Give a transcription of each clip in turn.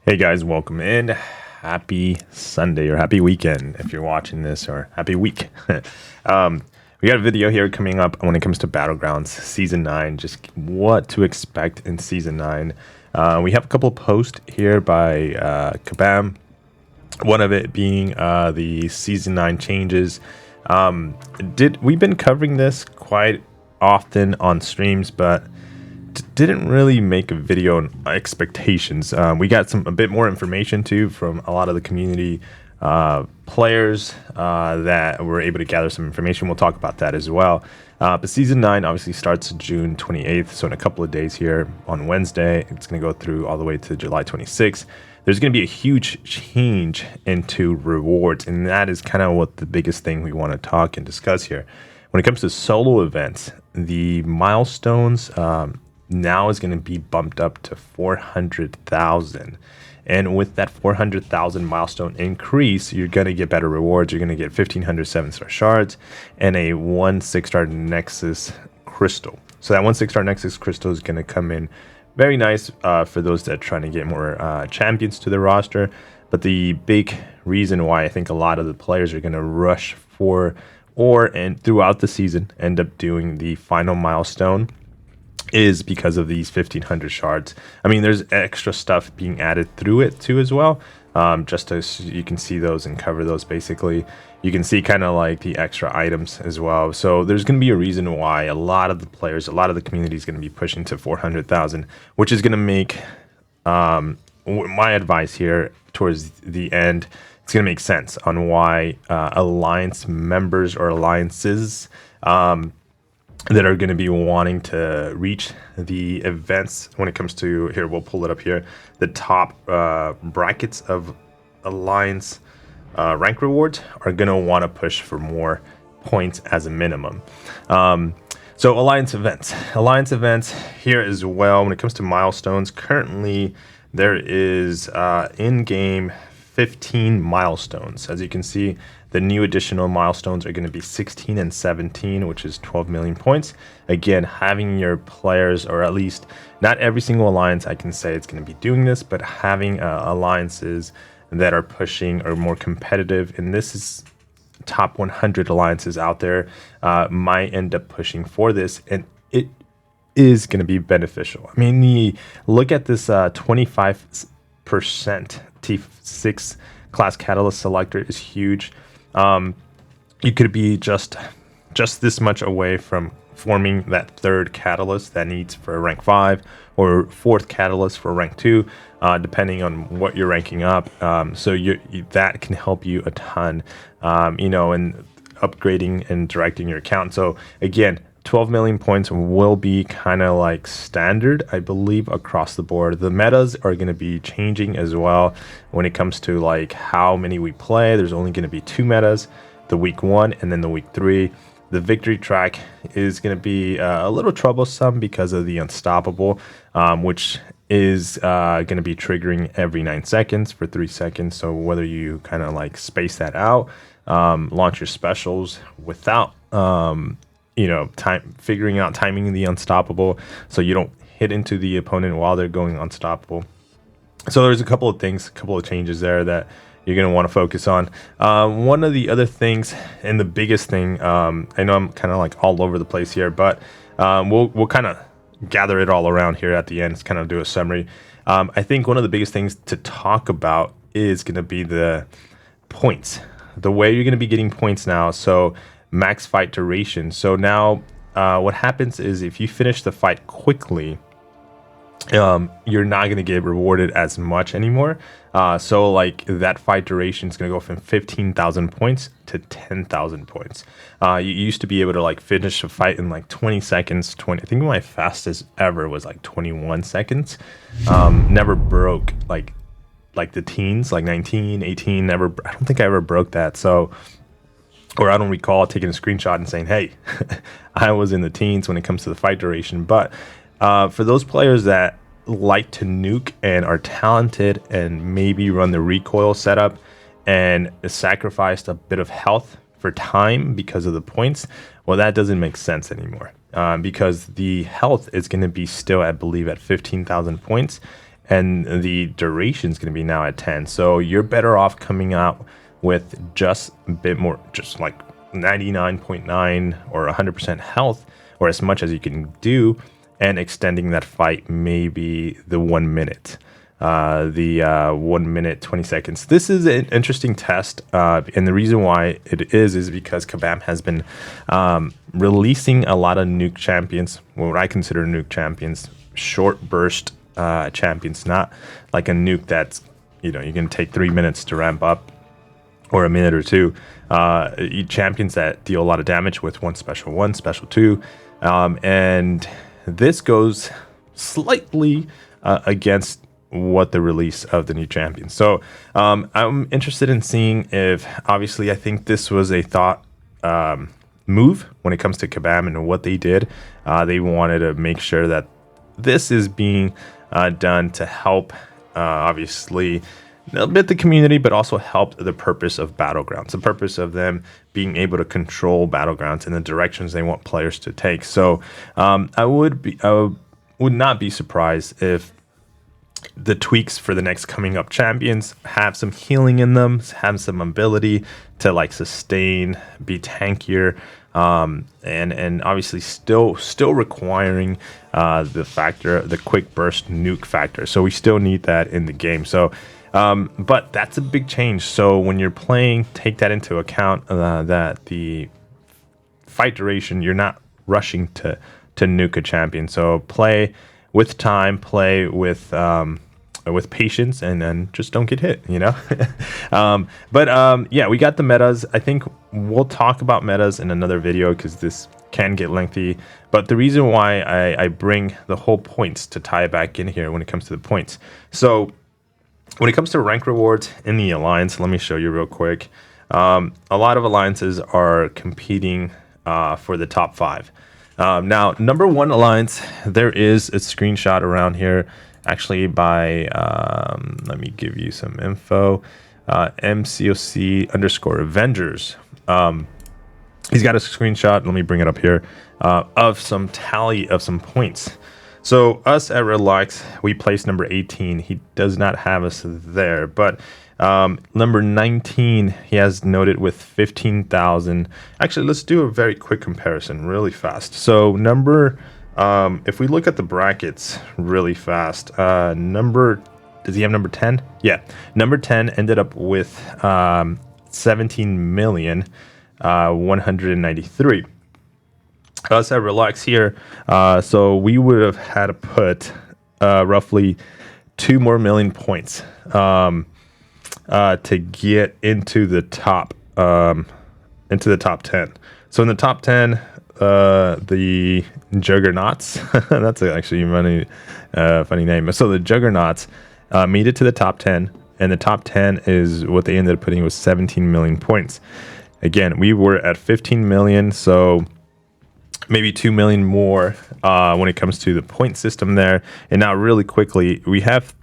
Hey guys, welcome in. Happy Sunday or happy weekend if you're watching this, or happy week. um, we got a video here coming up when it comes to Battlegrounds Season 9, just what to expect in Season 9. We have a couple posts here by Kabam, one of it being the Season 9 changes. We've been covering this quite often on streams, but didn't really make a video on expectations. We got a bit more information too from a lot of the community players that were able to gather some information. We'll talk about that as well. But season 9 obviously starts June 28th, so in a couple of days here on Wednesday, it's going to go through all the way to July 26th. There's going to be a huge change into rewards, and that is kind of what the biggest thing we want to talk and discuss here. When it comes to solo events, the milestones now is going to be bumped up to 400,000. And with that 400,000 milestone increase, you're going to get better rewards. You're going to get 1,500 7-star shards and a 1 6-star Nexus crystal. So that 1 6-star Nexus crystal is going to come in very nice for those that are trying to get more champions to the roster. But the big reason why I think a lot of the players are going to rush for and throughout the season end up doing the final milestone is because of these 1,500 shards. I mean, there's extra stuff being added through it too as well. Just as you can see those and cover those basically. You can see kind of like the extra items as well. So there's going to be a reason why a lot of the players, a lot of the community is going to be pushing to 400,000, which is going to make my advice here towards the end. It's going to make sense on why alliance members or alliances that are going to be wanting to reach the events when it comes to, here, we'll pull it up here, the top brackets of alliance rank rewards are going to want to push for more points as a minimum. So alliance events here as well. When it comes to milestones, currently there is in-game 15 milestones. As you can see, the new additional milestones are going to be 16 and 17, which is 12 million points. Again, having your players, or at least not every single alliance I can say it's going to be doing this, but having alliances that are pushing or more competitive, and this is top 100 alliances out there, might end up pushing for this, and it is going to be beneficial. I mean, look at this 25% T6 class catalyst selector is huge. You could be just this much away from forming that third catalyst that needs for rank 5 or fourth catalyst for rank 2, depending on what you're ranking up. So that can help you a ton, in upgrading and directing your account. So again, 12 million points will be kind of like standard, I believe, across the board. The metas are going to be changing as well when it comes to like how many we play. There's only going to be 2 metas, the week 1 and then the week 3. The victory track is going to be a little troublesome because of the unstoppable, which is going to be triggering every 9 seconds for 3 seconds. So whether you kind of like space that out, launch your specials without figuring out timing the unstoppable so you don't hit into the opponent while they're going unstoppable. So there's a couple of changes there that you're going to want to focus on. One of the other things, and the biggest thing, I know I'm kind of like all over the place here, but we'll kind of gather it all around here at the end to kind of do a summary. I think one of the biggest things to talk about is going to be the points, the way you're going to be getting points now. So max fight duration. So now what happens is if you finish the fight quickly, you're not going to get rewarded as much anymore. So like that fight duration is going to go from 15,000 points to 10,000 points. You used to be able to like finish a fight in like 20 seconds. I think my fastest ever was like 21 seconds. Never broke like the teens, like 19, 18, I don't think I ever broke that. So, or I don't recall taking a screenshot and saying, hey, I was in the teens when it comes to the fight duration. But for those players that like to nuke and are talented and maybe run the recoil setup and sacrificed a bit of health for time because of the points, well, that doesn't make sense anymore because the health is going to be still, I believe, at 15,000 points. and the duration is going to be now at 10. So you're better off coming out with just a bit more, just like 99.9 or 100% health, or as much as you can do, and extending that fight maybe the 1 minute. The 1 minute 20 seconds. This is an interesting test, and the reason why it is because Kabam has been releasing a lot of nuke champions, what I consider nuke champions, short burst champions, not like a nuke that's you can take 3 minutes to ramp up or a minute or two. Champions that deal a lot of damage with one, special two, and this goes slightly against what the release of the new champion. So I'm interested in seeing if, obviously, I think this was a thought move when it comes to Kabam and what they did. They wanted to make sure that this is being done to help, obviously, a bit the community, but also help the purpose of Battlegrounds, the purpose of them being able to control Battlegrounds in the directions they want players to take. So I would not be surprised if the tweaks for the next coming up champions have some healing in them, have some ability to like sustain, be tankier, and obviously still requiring the quick burst nuke factor. So we still need that in the game. So but that's a big change. So when you're playing, take that into account, that the fight duration, you're not rushing to nuke a champion. So play with time, play with patience, and then just don't get hit, But yeah, we got the metas. I think we'll talk about metas in another video because this can get lengthy. But the reason why I bring the whole points to tie it back in here when it comes to the points. So when it comes to rank rewards in the alliance, let me show you real quick. A lot of alliances are competing for the top 5. Now, number 1 alliance, there is a screenshot around here, actually by, let me give you some info, MCOC_Avengers. He's got a screenshot, let me bring it up here, of some tally of some points. So us at Relax, we placed number 18. He does not have us there, but number 19, he has noted with 15,000. Actually, let's do a very quick comparison really fast. So if we look at the brackets really fast, does he have number 10? Yeah, number 10 ended up with 17,193. Us at Relax here, so we would have had to put roughly 2 more million points to get into the top 10. So in the top 10, the Juggernauts, that's actually a funny name. So the Juggernauts made it to the top 10, and the top 10 is what they ended up putting was 17 million points. Again, we were at 15 million, so maybe 2 million more when it comes to the point system there. And now really quickly, we have,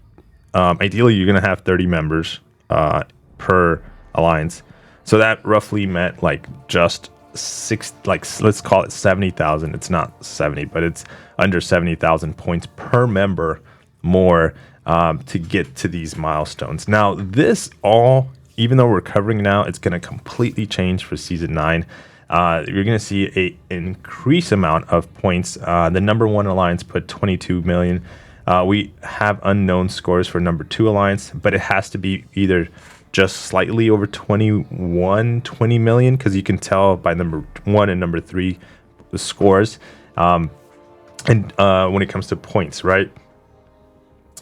ideally you're going to have 30 members per alliance. So that roughly meant like just let's call it 70,000. It's not 70, but it's under 70,000 points per member more to get to these milestones. Now this all, even though we're covering now, it's going to completely change for season 9. You're going to see an increased amount of points. The number 1 alliance put 22 million. We have unknown scores for number 2 alliance, but it has to be either just slightly over 20 million, because you can tell by number 1 and number 3 the scores. And when it comes to points, right?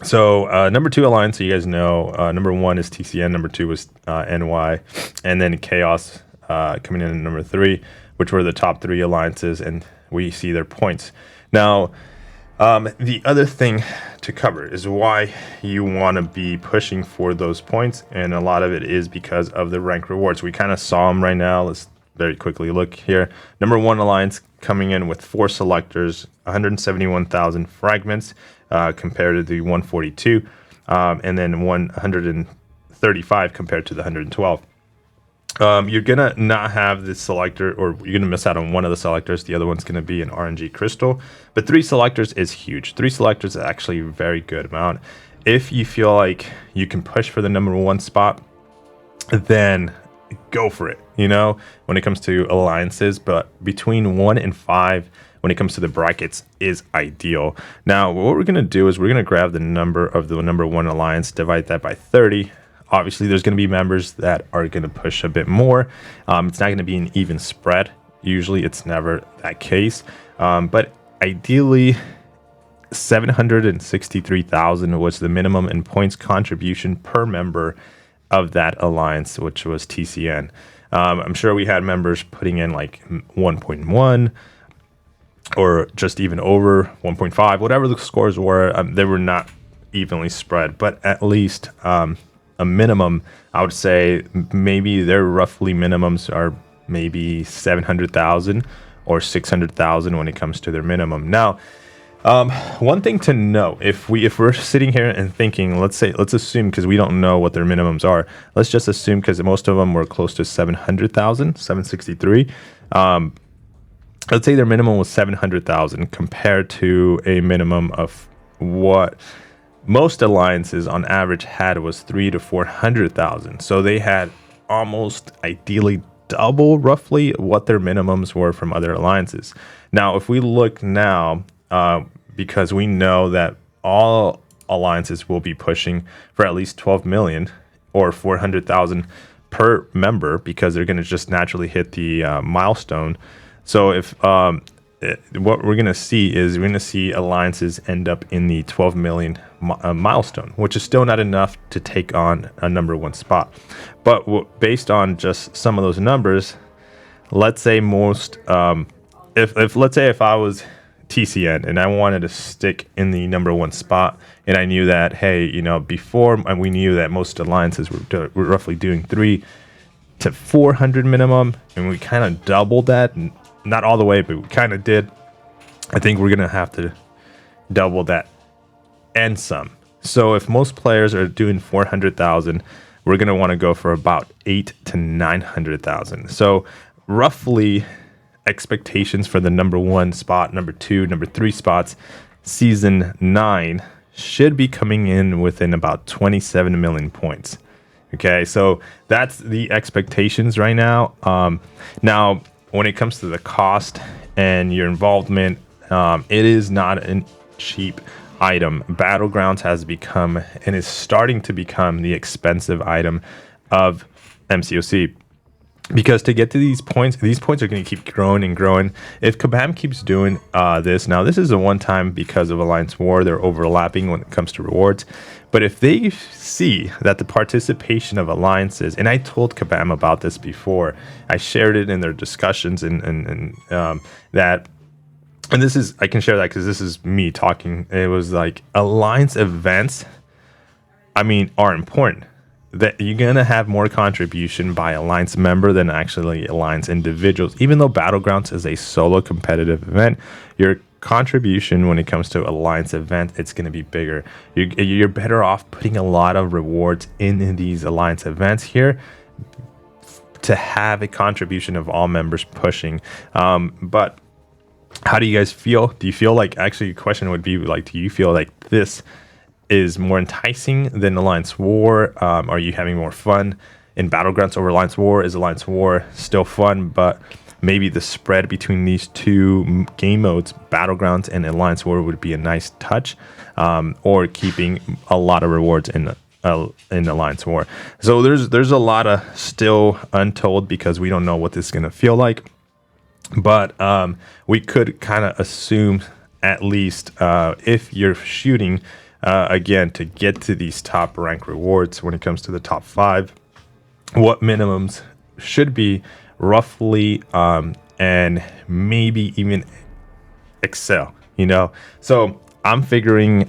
So number 2 alliance, so you guys know, number 1 is TCN, number 2 was NY, and then Chaos coming in at number 3, which were the top 3 alliances, and we see their points. Now, the other thing to cover is why you want to be pushing for those points, and a lot of it is because of the rank rewards. We kind of saw them right now. Let's very quickly look here. Number 1 alliance coming in with 4 selectors, 171,000 fragments compared to the 142, and then 135 compared to the 112. You're gonna not have the selector, or you're gonna miss out on one of the selectors. The other one's gonna be an RNG crystal, but 3 selectors is huge. 3 selectors is actually a very good amount. if you feel like you can push for the number one spot, then go for it, when it comes to alliances. But between 1 and 5, when it comes to the brackets, is ideal. Now, what we're going to do is we're going to grab the number of the number one alliance, divide that by 30. Obviously, there's going to be members that are going to push a bit more. It's not going to be an even spread. Usually, it's never that case. But ideally, 763,000 was the minimum in points contribution per member of that alliance, which was TCN. I'm sure we had members putting in like 1.1 or just even over 1.5, whatever the scores were. They were not evenly spread, but at least a minimum, I would say maybe their roughly minimums are maybe 700,000 or 600,000 when it comes to their minimum. Now, one thing to know, if we're sitting here and thinking, let's assume, because we don't know what their minimums are, let's just assume, because most of them were close to 700,000, 763. Let's say their minimum was 700,000 compared to a minimum of what most alliances on average had was 300,000 to 400,000. So they had almost ideally double roughly what their minimums were from other alliances. Now, if we look now, because we know that all alliances will be pushing for at least 12 million or 400,000 per member, because they're going to just naturally hit the milestone. So if what we're going to see is we're going to see alliances end up in the 12 million milestone, which is still not enough to take on a number one spot. But based on just some of those numbers, let's say most, if I was TCN and I wanted to stick in the number one spot, and I knew that, hey, before, and we knew that most alliances were roughly doing 300 to 400 minimum, and we kind of doubled that, and not all the way, but we kind of did. I think we're gonna have to double that and some. So if most players are doing 400,000, we're gonna want to go for about 800,000 to 900,000. So roughly, expectations for the number one spot, number two, number three spots, season 9 should be coming in within about 27 million points. Okay, so that's the expectations right now. Now, when it comes to the cost and your involvement, it is not a cheap item. Battlegrounds has become and is starting to become the expensive item of MCOC. Because to get to these points are going to keep growing and growing. If Kabam keeps doing this, now this is a one-time because of Alliance War, they're overlapping when it comes to rewards. But if they see that the participation of alliances, and I told Kabam about this before, I shared it in their discussions, and that, and this is, I can share that because this is me talking. It was like alliance events, are important. That you're going to have more contribution by alliance member than actually alliance individuals. Even though Battlegrounds is a solo competitive event, your contribution when it comes to alliance event, it's going to be bigger. You're better off putting a lot of rewards in these alliance events here to have a contribution of all members pushing. But how do you guys feel? Do you feel like, actually the question would be like, do you feel like this is more enticing than Alliance War? Are you having more fun in Battlegrounds over Alliance War? Is Alliance War still fun, but maybe the spread between these two game modes, Battlegrounds and Alliance War, would be a nice touch, or keeping a lot of rewards in Alliance War? So there's a lot of still untold, because we don't know what this is going to feel like, but we could kind of assume, at least if you're shooting again, to get to these top rank rewards when it comes to the top 5, what minimums should be roughly, and maybe even excel, So I'm figuring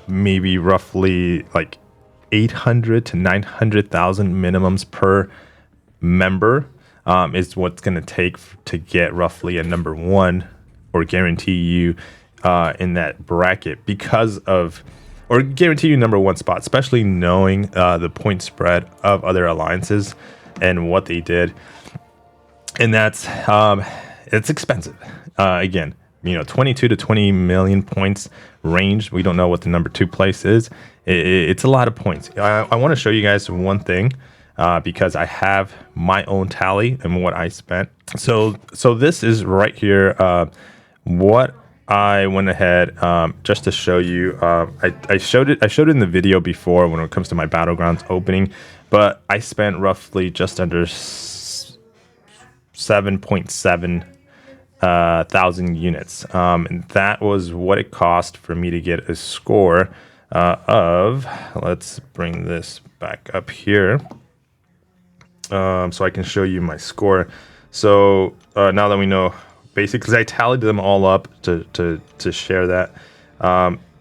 maybe roughly like 800 to 900,000 minimums per member is what's going to take to get roughly a number one, or guarantee you in that bracket, because of, or guarantee you number one spot, especially knowing the point spread of other alliances and what they did. And that's it's expensive. Again, 22 to 20 million points range. We don't know what the number 2 place is. it's a lot of points. I want to show you guys one thing because I have my own tally and what I spent. So this is right here. What I went ahead just to show you. I showed it in the video before when it comes to my Battlegrounds opening, but I spent roughly just under 7.7 thousand units. And that was what it cost for me to get a score of. Let's bring this back up here so I can show you my score. So now that we know, basically, because I tallied them all up to share that,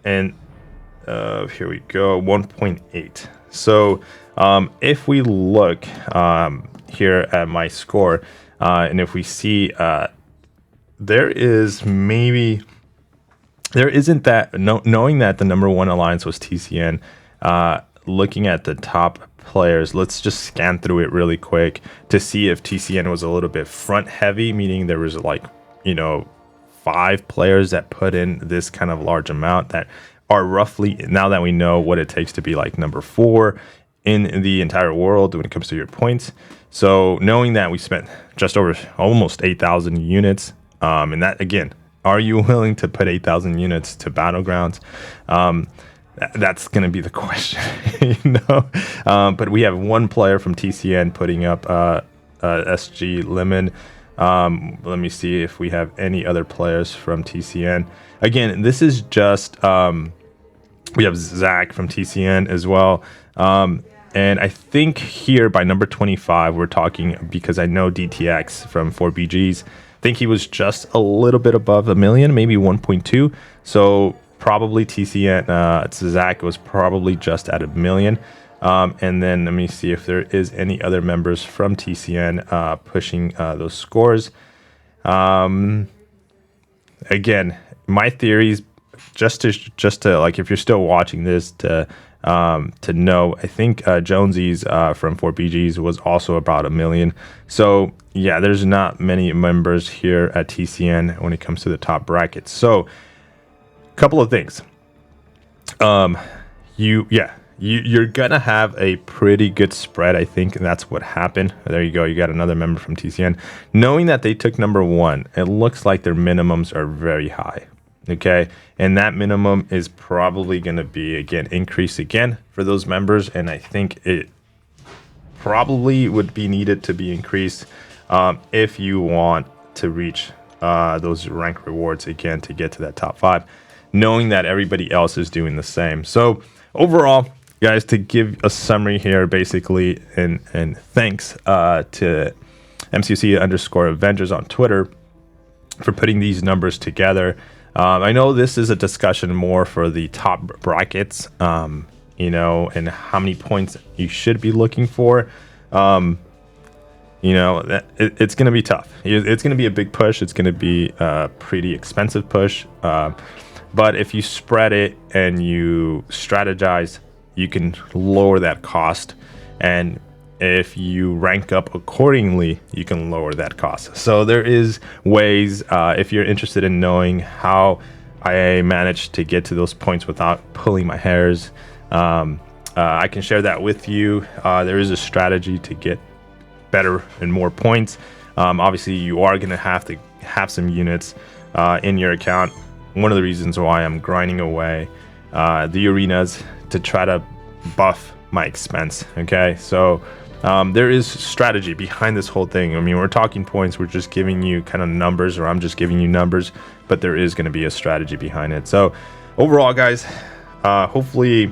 and here we go, 1.8. So if we look here at my score, and if we see there isn't that, knowing that the number one alliance was TCN, looking at the top players, let's just scan through it really quick to see if TCN was a little bit front heavy, meaning there was like, 5 players that put in this kind of large amount that are roughly, now that we know what it takes to be like number 4 in the entire world when it comes to your points. So knowing that we spent just over almost 8,000 units, and that, again, are you willing to put 8,000 units to Battlegrounds? That's going to be the question, But we have one player from TCN putting up SG Lemon. Let me see if we have any other players from TCN. Again, this is just we have Zach from TCN as well. And I think here by number 25, we're talking, because I know DTX from 4BGs, I think he was just a little bit above a million, maybe 1.2. So probably TCN, Zach was probably just at a million. And then let me see if there is any other members from TCN pushing those scores. Again, my theories, just to like, if you're still watching this, to know, I think Jonesy's from 4BGs was also about a million. So yeah, there's not many members here at TCN when it comes to the top brackets. So a couple of things. You're gonna have a pretty good spread, I think, and that's what happened. There you go. You got another member from TCN. Knowing that they took number 1, it looks like their minimums are very high. Okay, and that minimum is probably going to be, again, increased again for those members, and I think it probably would be needed to be increased if you want to reach those rank rewards again to get to that top 5, knowing that everybody else is doing the same. So overall, guys, to give a summary here, basically, and thanks to MCC_Avengers on Twitter for putting these numbers together. I know this is a discussion more for the top brackets, and how many points you should be looking for. It's going to be tough. It's going to be a big push. It's going to be a pretty expensive push. But if you spread it and you strategize, you can lower that cost. And if you rank up accordingly, you can lower that cost. So there is ways, if you're interested in knowing how I managed to get to those points without pulling my hairs, I can share that with you. There is a strategy to get better and more points. Obviously, you are going to have some units in your account. One of the reasons why I'm grinding away the arenas to try to buff my expense. Okay, so there is strategy behind this whole thing. I mean, we're talking points, we're just giving you kind of numbers, or I'm just giving you numbers, but there is going to be a strategy behind it. So overall, guys, hopefully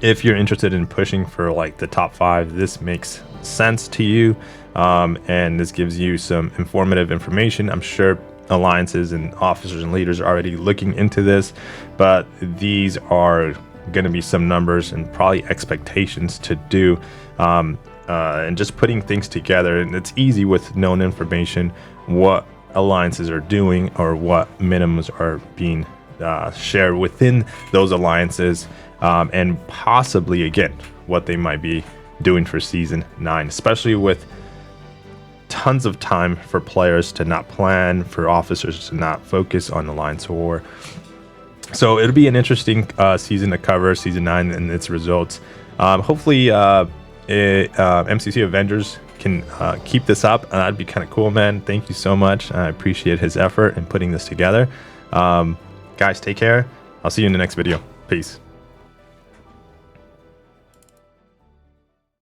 if you're interested in pushing for like the top 5, this makes sense to you, and this gives you some informative information. I'm sure alliances and officers and leaders are already looking into this, but these are going to be some numbers and probably expectations to do, and just putting things together. And it's easy with known information what alliances are doing or what minimums are being shared within those alliances, and possibly, again, what they might be doing for season 9, especially with tons of time for players to not plan, for officers to not focus on alliance war. So it'll be an interesting season to cover, season 9 and its results. Hopefully, MCC Avengers can keep this up. That'd be kind of cool, man. Thank you so much. I appreciate his effort in putting this together. Guys, take care. I'll see you in the next video. Peace.